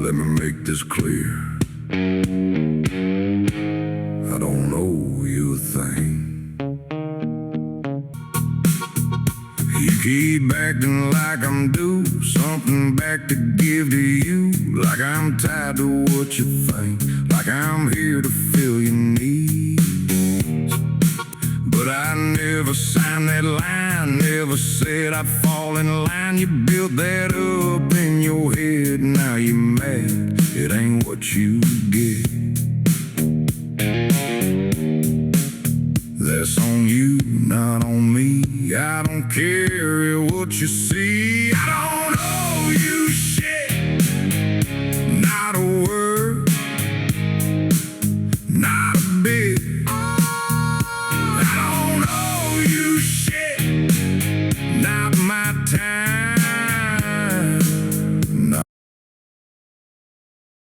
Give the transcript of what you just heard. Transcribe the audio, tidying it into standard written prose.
Let me make this clear. I don't owe you a thing. You keep acting like I'm due something back to give to you, like I'm tied to what you think, like I'm here to fill your needs. But I never signed that line, never said I'd fall in line. You built that up in your head, now you're mad. It ain't what you